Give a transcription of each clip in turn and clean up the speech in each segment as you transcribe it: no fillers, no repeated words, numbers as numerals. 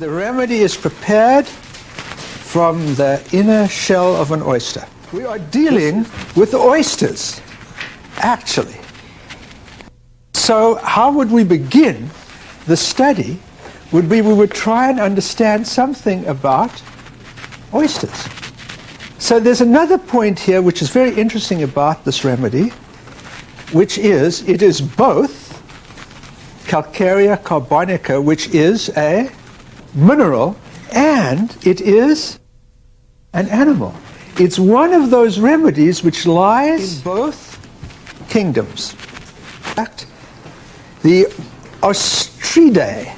The remedy is prepared from the inner shell of an oyster. We are dealing with the oysters, actually. So how would we begin the study? We would try and understand something about oysters. So there's another point here which is very interesting about this remedy, which is it is both Calcarea carbonica, which is a mineral, and it is an animal. It's one of those remedies which lies in both kingdoms. In fact, the Ostridae,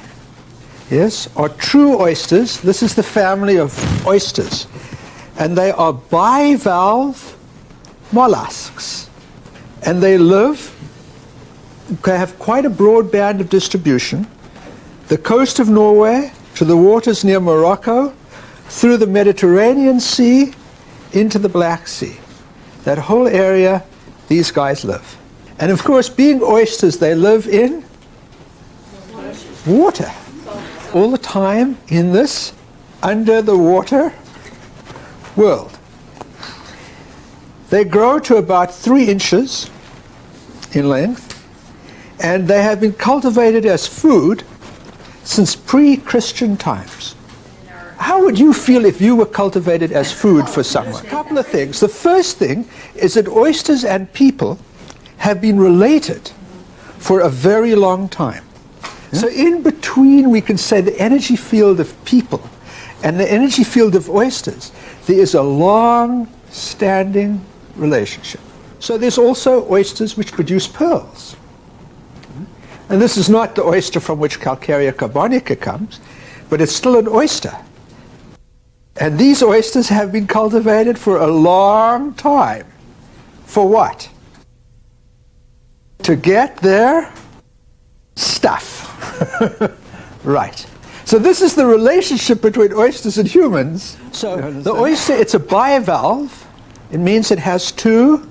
yes, are true oysters. This is the family of oysters. And they are bivalve mollusks. And they have quite a broad band of distribution. The coast of Norway to the waters near Morocco, through the Mediterranean Sea into the Black Sea. That whole area, these guys live. And of course, being oysters, they live in water. All the time in this under the water world. They grow to about 3 inches in length, and they have been cultivated as food since pre-Christian times. How would you feel if you were cultivated as food for someone? A couple of things. The first thing is that oysters and people have been related for a very long time. So in between, we can say the energy field of people and the energy field of oysters, there is a long-standing relationship. So there's also oysters which produce pearls. And this is not the oyster from which Calcarea carbonica comes, but it's still an oyster. And these oysters have been cultivated for a long time. For what? To get their stuff. Right. So this is the relationship between oysters and humans. So the oyster, it's a bivalve. It means it has 2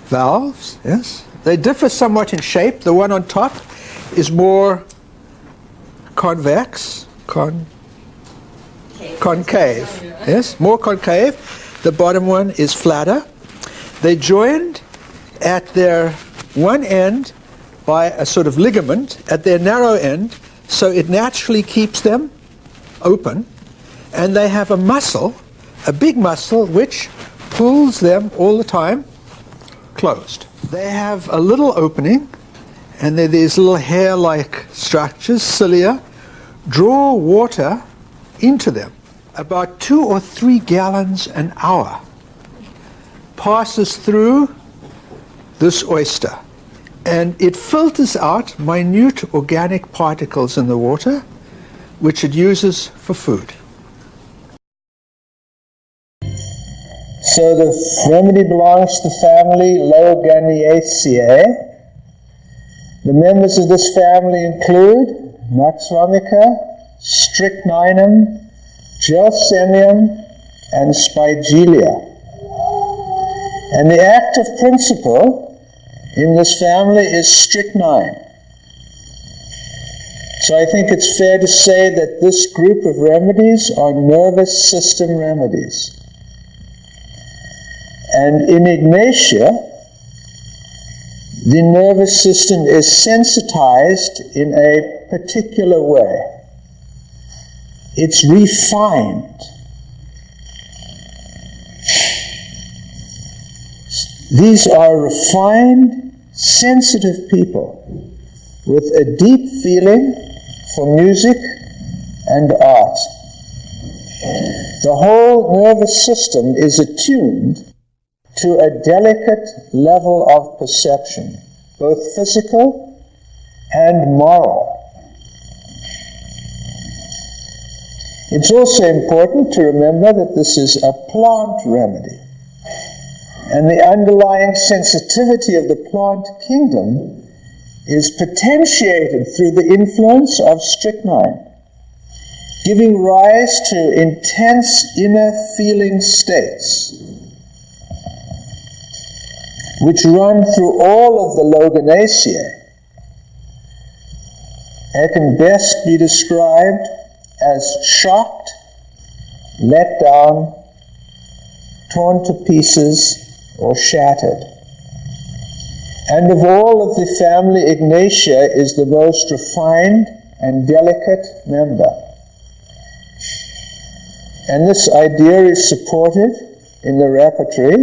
valves, yes. They differ somewhat in shape. The one on top is more convex, concave, yes, more concave. The bottom one is flatter. They joined at their one end by a sort of ligament at their narrow end, so it naturally keeps them open. And they have a muscle, a big muscle, which pulls them all the time closed. They have a little opening, and there are these little hair-like structures, cilia, draw water into them. About 2 or 3 gallons an hour passes through this oyster, and it filters out minute organic particles in the water, which it uses for food. So the remedy belongs to the family Loganiaceae. The members of this family include Nux vomica, strychninem, gelsemium, and spigelia. And the active principle in this family is strychnine. So I think it's fair to say that this group of remedies are nervous system remedies. And in Ignatia, the nervous system is sensitized in a particular way. It's refined. These are refined, sensitive people with a deep feeling for music and art. The whole nervous system is attuned to a delicate level of perception, both physical and moral. It's also important to remember that this is a plant remedy, and the underlying sensitivity of the plant kingdom is potentiated through the influence of strychnine, giving rise to intense inner feeling states which run through all of the Loganaceae and can best be described as shocked, let down, torn to pieces, or shattered. And of all of the family, Ignatia is the most refined and delicate member. And this idea is supported in the repertory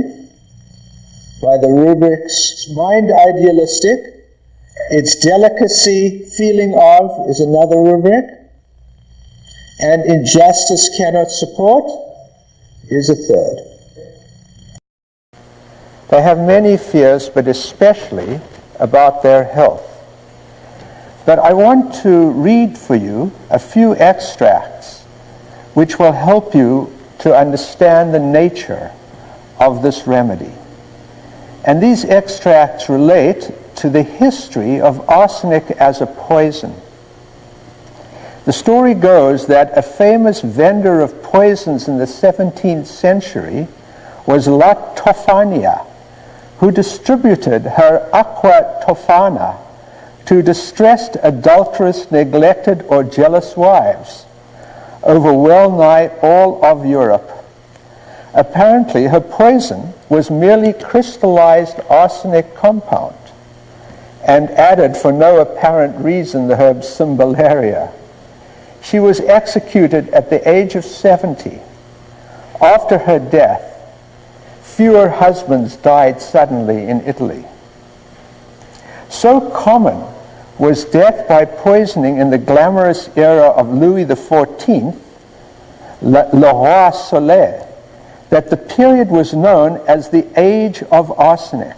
by the rubrics mind idealistic, its delicacy, feeling of is another rubric, and injustice cannot support is a third. They have many fears, but especially about their health. But I want to read for you a few extracts which will help you to understand the nature of this remedy. And these extracts relate to the history of arsenic as a poison. The story goes that a famous vendor of poisons in the 17th century was La Tofania, who distributed her aqua tofana to distressed, adulterous, neglected, or jealous wives over well-nigh all of Europe. Apparently, her poison was merely crystallized arsenic compound and added for no apparent reason the herb Cymbalaria. She was executed at the age of 70. After her death, fewer husbands died suddenly in Italy. So common was death by poisoning in the glamorous era of Louis XIV, Le Roi Soleil, that the period was known as the Age of Arsenic.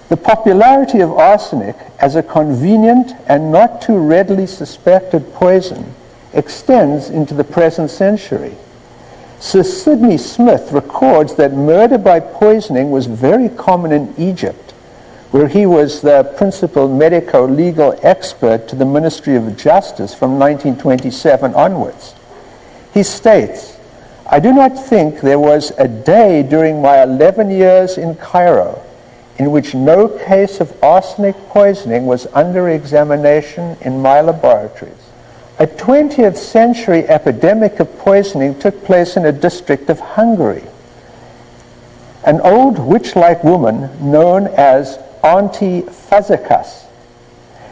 The popularity of arsenic as a convenient and not too readily suspected poison extends into the present century. Sir Sidney Smith records that murder by poisoning was very common in Egypt, where he was the principal medico-legal expert to the Ministry of Justice from 1927 onwards. He states, "I do not think there was a day during my 11 years in Cairo in which no case of arsenic poisoning was under examination in my laboratories." A 20th century epidemic of poisoning took place in a district of Hungary. An old witch-like woman known as Auntie Fazekas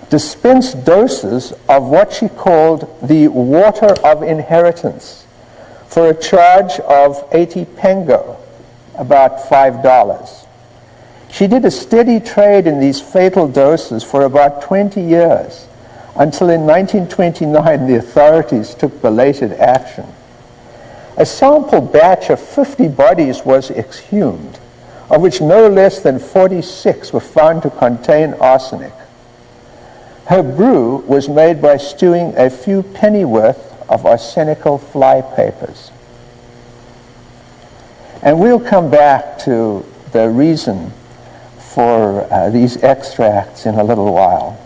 dispensed doses of what she called the water of inheritance for a charge of 80 pengo, about $5. She did a steady trade in these fatal doses for about 20 years, until in 1929 the authorities took belated action. A sample batch of 50 bodies was exhumed, of which no less than 46 were found to contain arsenic. Her brew was made by stewing a few pennyworth of arsenical fly papers. And we'll come back to the reason for these extracts in a little while.